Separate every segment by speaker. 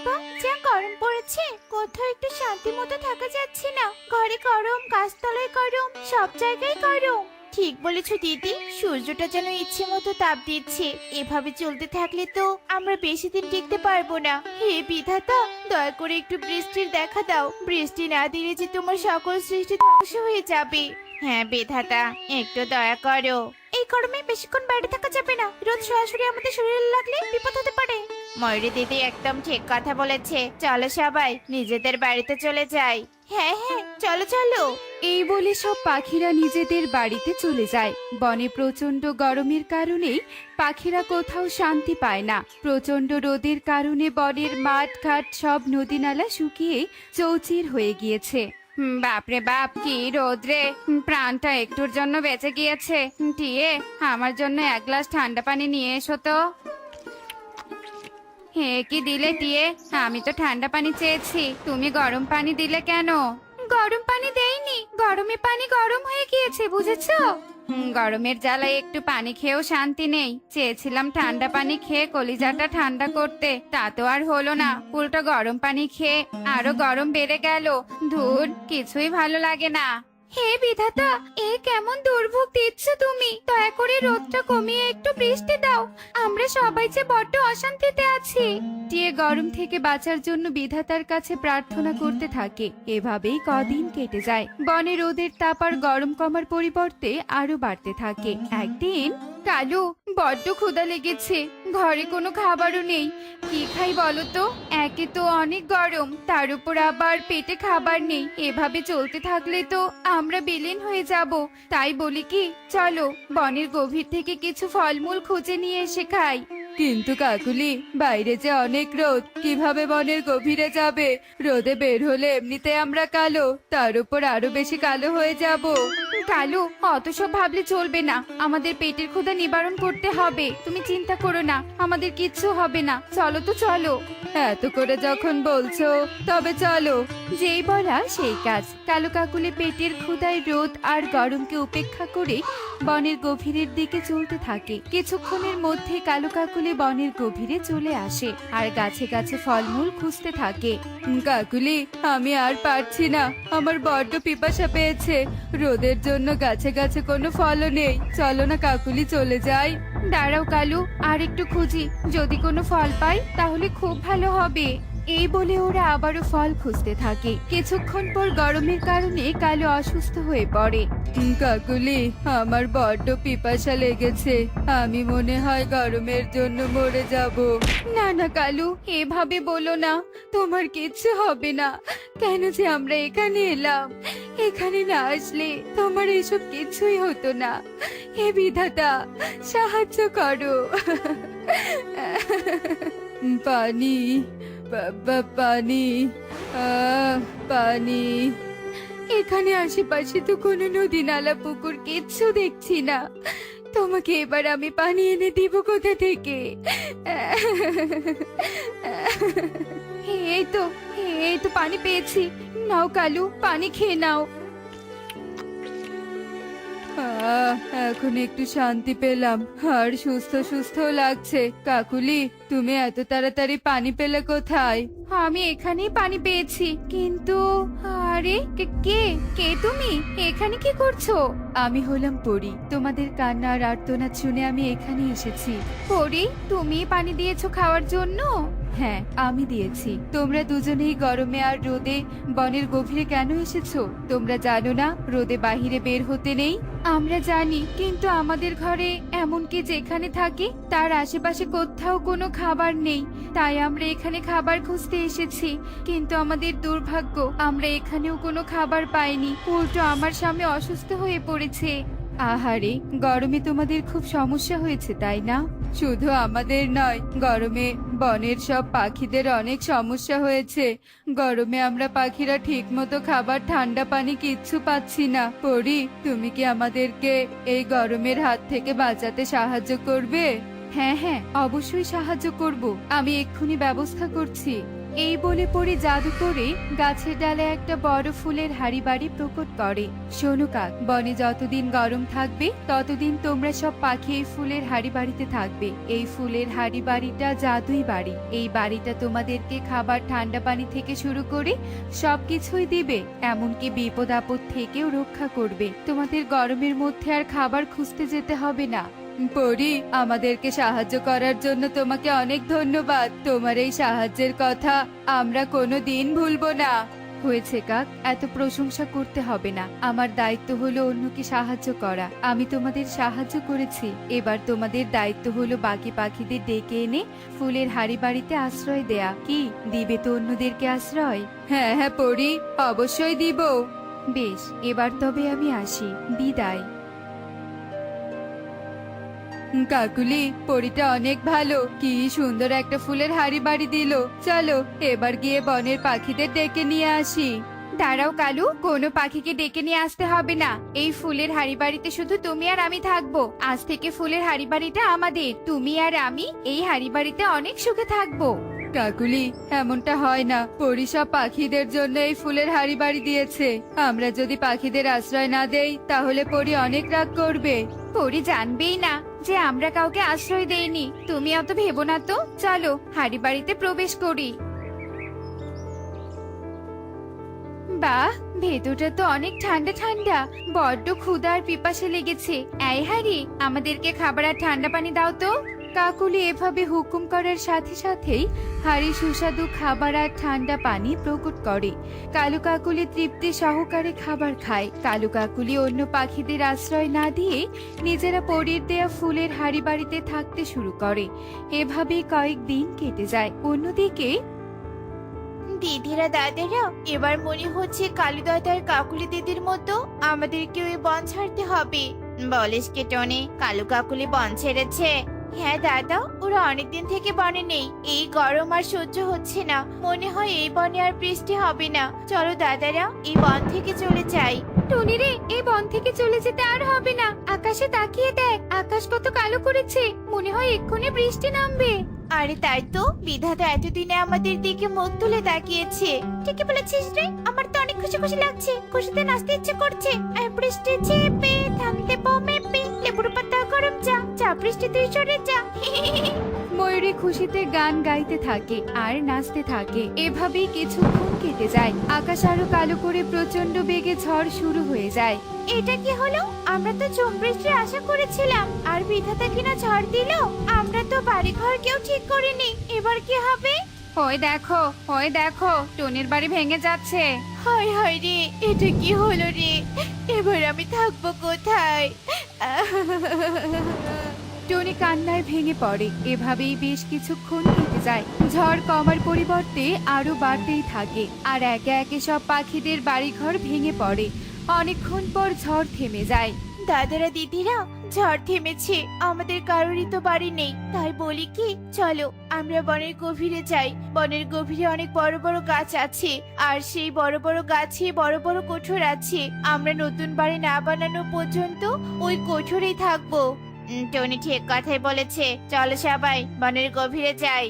Speaker 1: বাবা, যা গরম পড়েছে, কোথাও একটু শান্তি মতো থাকা যাচ্ছে না। ঘরে গরম, গাছতলায় গরম, সব জায়গায় গরম। ঠিক বলেছো দিদি, সূর্যটা যেন ইচ্ছে মতো তাপ দিচ্ছে। এভাবে চলতে থাকলে তো আমরা বেশি দিন টিকতে পারবো না। হে বিধাতা, দয়া করে একটু বৃষ্টির দেখা দাও। বৃষ্টি না দিলে যে তোমার সকল সৃষ্টি ধ্বংস হয়ে যাবে। হ্যাঁ বিধাতা, একটু দয়া করো। এই গরমে বেশিক্ষণ বাইরে থাকা যাবে না। রোদ সরাসরি আমাদের শরীরে লাগলে বিপদ হতে পারে। ময়ূরী দিদি একদম ঠিক কথা বলেছে। চলো সবাই নিজেদের বাড়িতে চলে যাই। হ্যাঁ হ্যাঁ, চলো চলো।
Speaker 2: এই বলে সব পাখিরা নিজেদের বাড়িতে চলে যায়। বনে প্রচন্ড গরমের কারণে পাখিরা কোথাও শান্তি পায় না। প্রচন্ড রোদের কারণে বনের মাঠ ঘাট সব নদী নালা শুকিয়ে চৌচির হয়ে গিয়েছে। বাপরে বাপ, কি রোদ্রে, প্রাণটা একটুর জন্য বেঁচে গিয়েছে। টিয়ে, আমার জন্য এক গ্লাস ঠান্ডা পানি নিয়ে এসো তো। হে কি দিলে টিয়ে? আমি তো ঠান্ডা পানি চেয়েছি, তুমি গরম পানি দিলে কেন? গরম পানি দেইনি, গরমে পানি গরম হয়ে গিয়েছে, বুঝেছো? গরমের জ্বালায় একটু পানি খেয়েও শান্তি নেই। চেয়েছিলাম ঠান্ডা পানি খেয়ে কলিজাটা ঠান্ডা করতে, তা তো আর হলো না। উল্টো গরম পানি খেয়ে আরো গরম বেড়ে গেল। ধুর, কিছুই ভালো লাগে না। হে বিধাতা, এ কেমন দুর্ভোগ দিচ্ছ তুমি? দয়া করে রোদটা কমিয়ে একটু বৃষ্টি দাও। আমরা সবাই যে বড্ড অশান্তিতে আছি। টিয়ে গরম থেকে বাঁচার জন্য বিধাতার কাছে প্রার্থনা করতে থাকে। এভাবেই কদিন কেটে যায়। বনে রোদের তাপ আর গরম কমার পরিবর্তে আরো বাড়তে থাকে। একদিন, কালু, বড্ড ক্ষুধা লেগেছে, ঘরে কোনো খাবারও নেই। কি খাই বলো তো? একে তো অনেক গরম, তার উপর আবার পেটে খাবার নেই। এভাবে চলতে থাকলে তো আমরা বিলীন হয়ে যাব। তাই বলি কি, চলো বনের গভীর থেকে কিছু ফলমূল খুঁজে নিয়ে এসে খাই। কিন্তু কাকুলি, বাইরে যে অনেক রোদ, কিভাবে বনের গভীরে যাবে? রোদে বের হলে এমনিতে আমরা কালো, তার উপর আরো বেশি কালো হয়ে যাব। কালু, অত সব ভাবলে চলবে না। আমাদের পেটের ক্ষুধা নিবারণ করতে হবে। তুমি চিন্তা করো না, আমাদের কিচ্ছু হবে না। চলো তো চলো। এত করে যখন বলছো, তবে চলো। যেই বলা সেই কাজ। কালু কাকুলি পেটের ক্ষুধায় রোদ আর গরমকে উপেক্ষা করে বনের গভীরের দিকে চলতে থাকে। কিছুক্ষণের মধ্যে কালু কাকুলি বনের গভীরে চলে আসে আর গাছে গাছে ফলমূল খুঁজতে থাকে। কাকুলি, আমি আর পারছি না, আমার বড্ড পিপাসা পেয়েছে। রোদের জন্য গাছে গাছে কোনো ফলও নেই। চলো না কাকুলি, চলে যাই। দাঁড়াও কালু, আর একটু খুঁজি। যদি কোনো ফল পাই তাহলে খুব ভালো হবে। এই বলে ওরা আবারও ফল খুঁজতে থাকে। কিছুক্ষণ পর গরমের কারণে কালু অসুস্থ হয়ে পড়ে। কাকুলি, আমার বড্ড পিপাসা লেগেছে, আমি মনে হয় গরমের জন্য মরে যাব। না না কালু, এভাবে বলো না, তোমার কিচ্ছু হবে না। কেন যে আমরা এখানে এলাম? এখানে না আসলে তোমার এসব কিছুই হতো না। হে বিধাতা, সাহায্য করো। পানি, পানি, পানি। এখানে আশেপাশে তো কোনো নদী নালা পুকুর কিচ্ছু দেখছি না। তোমাকে এবার আমি পানি এনে দিব কোথা থেকে? এই তো, এই তো পানি পেয়েছি। নাও কালু, পানি খেয়ে নাও। এখন একটু শান্তি পেলাম আর সুস্থ সুস্থ লাগছে। কাকুলি, তুমি এত তাড়াতাড়ি পানি পেলে কোথায়? আমি এখানেই পানি পেয়েছি, কিন্তু আরে কে কে কে তুমি? এখানে কি করছো? আমি হলাম পরি। তোমাদের কান্না আর আর্তনাদ শুনে আমি এখানে এসেছি। পরি, তুমি পানি দিয়েছো খাওয়ার জন্য? হ্যাঁ, আমি দিয়েছি। তোমরা দুজনেই গরমে আর রোদে বনের গভীরে কেন এসেছো? তোমরা জানো না রোদে বাহিরে বের হতে নেই? আমরা জানি, কিন্তু আমাদের ঘরে, এমনকি যেখানে থাকি তার আশেপাশে কোথাও কোনো খাবার নেই। তাই আমরা এখানে খাবার খুঁজতে এসেছি। কিন্তু আমাদের দুর্ভাগ্য, আমরা এখানেও কোনো খাবার পাইনি। উল্টো আমার স্বামী অসুস্থ হয়ে পড়েছে। আহারে, গরমে তোমাদের খুব সমস্যা হয়েছে তাই না? শুধু আমাদের নয়, গরমে বনের সব পাখিদের অনেক সমস্যা হয়েছে। গরমে আমরা পাখিরা ঠিক মতো খাবার, ঠান্ডা পানি কিচ্ছু পাচ্ছি না। পরি, তুমি কি আমাদেরকে এই গরমের হাত থেকে বাঁচাতে সাহায্য করবে? হ্যাঁ হ্যাঁ, অবশ্যই সাহায্য করব। আমি এক্ষুনি ব্যবস্থা করছি। এই বলে পরি জাদু করে গাছের ডালে একটা বড় ফুলের হাড়ি বাড়ি প্রকট করে। শোনো কাক, বনে যতদিন গরম থাকবে ততদিন তোমরা সব পাখি এই ফুলের হাড়ি বাড়িতে থাকবে। এই ফুলের হাড়ি বাড়িটা জাদুই বাড়ি। এই বাড়িটা তোমাদেরকে খাবার, ঠান্ডা পানি থেকে শুরু করে সবকিছুই দিবে, এমনকি বিপদ আপদ থেকেও রক্ষা করবে। তোমাদের গরমের মধ্যে আর খাবার খুঁজতে যেতে হবে না। পরি, আমাদেরকে সাহায্য করার জন্য তোমাকে অনেক ধন্যবাদ। তোমার এই সাহায্যের কথা আমরা কোনোদিন ভুলবো না। হয়েছে কাক, এত প্রশংসা করতে হবে না। আমার দায়িত্ব হলো অন্যকে সাহায্য করা। আমি তোমাদের সাহায্য করেছি, এবার তোমাদের দায়িত্ব হলো বাকি পাখিদের ডেকে এনে ফুলের হাড়ি বাড়িতে আশ্রয় দেয়া। কি দিবে তো অন্যদেরকে আশ্রয়? হ্যাঁ হ্যাঁ পরি, অবশ্যই দিব। বেশ, এবার তবে আমি আসি, বিদায়। কাকুলি, পরিটা অনেক ভালো, কি সুন্দর একটা ফুলের হাড়ি বাড়ি দিল। চলো এবার গিয়ে বনের পাখিদের ডেকে নিয়ে আসি। দাঁড়াও কালু, কোনো পাখিকে ডেকে নিয়ে আসতে হবে না। এই ফুলের হাড়ি বাড়িতে শুধু তুমি আর আমি থাকবো। আজ থেকে ফুলের হাড়ি বাড়িটা আমাদের। তুমি আর আমি এই হাড়ি বাড়িতে অনেক সুখে থাকবো। কাকুলি, এমনটা হয় না। পরি সব পাখিদের জন্য এই ফুলের হাড়ি বাড়ি দিয়েছে। আমরা যদি পাখিদের আশ্রয় না দেই তাহলে পরি অনেক রাগ করবে। পরি জানবেই না যে আমরা কাউকে আশ্রয় দেইনি। তুমি অত ভেবো না তো। চলো হাড়ি বাড়িতে প্রবেশ করি। বাহ, ভেতরটা তো অনেক ঠান্ডা ঠান্ডা। বড্ড ক্ষুধা আর পিপাসা লেগেছে। এই হাড়ি, আমাদেরকে খাবার আর ঠান্ডা পানি দাও তো। কাকুলি এভাবে হুকুম করার সাথে সাথেই হাড়ি সুস্বাদু খাবার আর ঠান্ডা পানি প্রকট করে। কালু কাকুলি তৃপ্তি সহকারে খাবার খায়। কালু কাকুলি অন্য পাখিদের আশ্রয় না দিয়ে নিজেরা পরীর দেয়া ফুলের হাড়ি বাড়িতে থাকতে শুরু করে। এভাবে কয়েকদিন কেটে যায়। অন্যদিকে
Speaker 1: দিদিরা দাদারা, এবার মনে হচ্ছে কালু দাদার কাকুলি দিদির মতো আমাদেরকেও এই বন ছাড়তে হবে। বলিস কি টনি, কালু কাকুলি বন ছেড়েছে? হ্যাঁ দাদা, ওরা অনেকদিন থেকে বনে নেই। এই গরম আর সহ্য হচ্ছে না। মনে হয় এই বনে আর বৃষ্টি হবে না। চলো দাদারা, এই বন থেকে চলে যাই।
Speaker 2: টনি রে, এই বন থেকে চলে যেতে আর হবে না। আকাশে তাকিয়ে দেখ, আকাশ কত কালো করেছে। মনে হয় এক্ষুনি বৃষ্টি নামবে।
Speaker 1: আরে তাই তো, বিধাতা এতদিনে আমাদের দিকে মুখ তুলে তাকিয়েছে। ঠিকই বলেছিস রে, আমার তো অনেক খুশি খুশি লাগছে। খুশিতে নাচতে ইচ্ছে করছে। আর বৃষ্টি চেপে থামতে মেপে লেবুর পাতা গরম চা চা বৃষ্টি তুই সরে যা।
Speaker 2: ময়ূরী খুশিতে গান গাইতে থাকে আর নাচতে থাকে। এভাবেই কিছুক্ষণ কেটে যায়। আকাশ আরো কালো করে প্রচন্ড বেগে ঝড় শুরু হয়ে যায়।
Speaker 1: এটা কি হলো? আমরা তো ঝড় বৃষ্টির আশা করেছিলাম, আর বিধাতা কিনা ঝড় দিল। আমরা তো বাড়ি ঘর কেউ ঠিক করিনি। এবার কি হবে?
Speaker 2: ওই দেখো, ওই দেখো, টনির বাড়ি ভেঙে যাচ্ছে।
Speaker 1: হায় হায় রে, এটা কি হলো রে? এবার আমি থাকবো কোথায়?
Speaker 2: টনি কান্নায় ভেঙে পড়ে। এভাবেই বেশ কিছুক্ষণ কেটে যায়। ঝড় কমার পরিবর্তে আরো বাড়তেই থাকে, আর একে একে সব পাখিদের বাড়িঘর ভেঙে পড়ে। অনেকক্ষণ পর ঝড় থেমে যায়।
Speaker 1: দাদারা দিদিরা, ঝড় থেমেছে। আমাদের কারোরই তো বাড়ি নেই। তাই বলি কি, চলো আমরা বনের গভীরে যাই। বনের গভীরে অনেক বড় বড় গাছ আছে, আর সেই বড় বড় গাছে বড় বড় কোঠর আছে। আমরা নতুন বাড়ি না বানানো পর্যন্ত ওই কোঠরেই থাকবো। টনি ঠিক কথাই বলেছে। চলো সবাই বনের গভীরে যাই।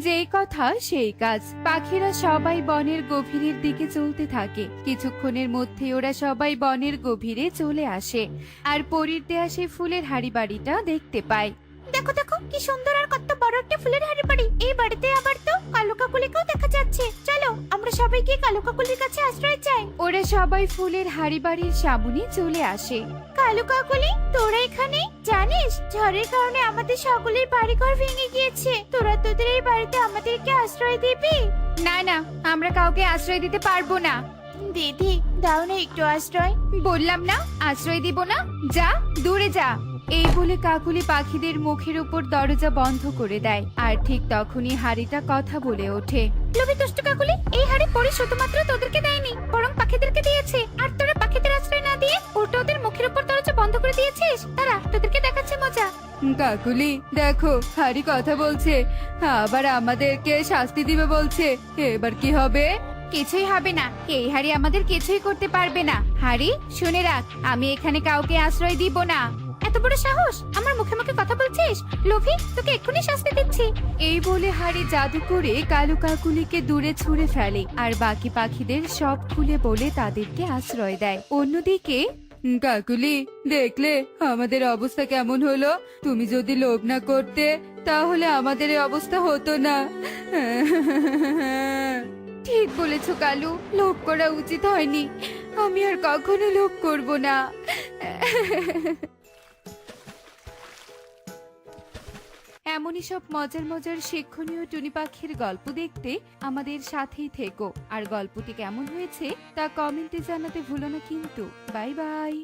Speaker 2: যেই কথা সেই কাজ। পাখিরা সবাই বনের গভীরের দিকে চলতে থাকে। কিছুক্ষণের মধ্যে ওরা সবাই বনের গভীরে চলে আসে, আর পরীর দেয়া সেই ফুলের হাড়ি বাড়িটা দেখতে পায়।
Speaker 1: দেখো দেখো, কি সুন্দর আর কত বড় একটা ফুলের হাড়ি বাড়ি। এই বাড়িতে আবার তো কালু কাকুলিকেও দেখা যাচ্ছে। চলো আমরা সবাই গিয়ে কালু কাকুলির কাছে আশ্রয় চাই।
Speaker 2: ওরা সবাই ফুলের হাড়ি বাড়ির সামনে চলে আসে।
Speaker 1: কালু কাকুলি, তোরা এখানে? জানিস, ঝড়ের কারণে আমাদের সকলের বাড়িঘর ভেঙে গিয়েছে। তোরা তোদের এই বাড়িতে আমাদেরকে আশ্রয় দিবি?
Speaker 2: না না, আমরা কাউকে আশ্রয় দিতে পারবো না।
Speaker 1: দিদি, দাও না একটু আশ্রয়।
Speaker 2: বললাম না আশ্রয় দিব না। যা, দূরে যা। এই বলে কাকুলি পাখিদের মুখের উপর দরজা বন্ধ করে দেয়। আর ঠিক তখনই হাড়িটা কথা বলে ওঠে।
Speaker 1: লোভী দুষ্ট কাকুলি, এই হাড়ি পরি শুধুমাত্র তোদেরকে দেয়নি, বরং পাখিদেরকে দিয়েছে। আর তোরা পাখিদের আশ্রয় না দিয়ে উল্টো ওদের মুখের উপর দরজা বন্ধ করে দিয়েছিস। তারা তোদেরকে দেখাচ্ছে মজা।
Speaker 2: কাকুলি দেখো, হাড়ি কথা বলছে, আবার আমাদেরকে শাস্তি দিবে বলছে। এবার কি হবে? কিছুই হবে না। এই হাড়ি আমাদের কিছুই করতে পারবে না। হাড়ি, শুনে রাখ, আমি এখানে কাউকে আশ্রয় দিব না। এত বড় সাহস আমার মুখে মুখে কথা বলছিস? লোভী, তোকে এক্ষুনি শাস্তি দিচ্ছি। এই বলে হাড়ি জাদু করে কালু কাকুলিকে দূরে ছুঁড়ে ফেলে আর বাকি পাখিদের সব খুলে বলে তাদেরকে আশ্রয় দেয়। অন্যদিকে কাকুলি, দেখলে আমাদের অবস্থা কেমন হলো? তুমি যদি লোভ না করতে তাহলে আমাদের এই অবস্থা হতো না। ঠিক বলেছো কালু, লোভ করা উচিত হয়নি। আমি আর কখনো লোভ করব না। এমনই সব মজার মজার শিক্ষণীয় টুনি পাখির গল্প দেখতে আমাদের সাথেই থেকো। আর গল্পটি কেমন হয়েছে তা কমেন্টে জানাতে ভুলো না কিন্তু। Bye bye.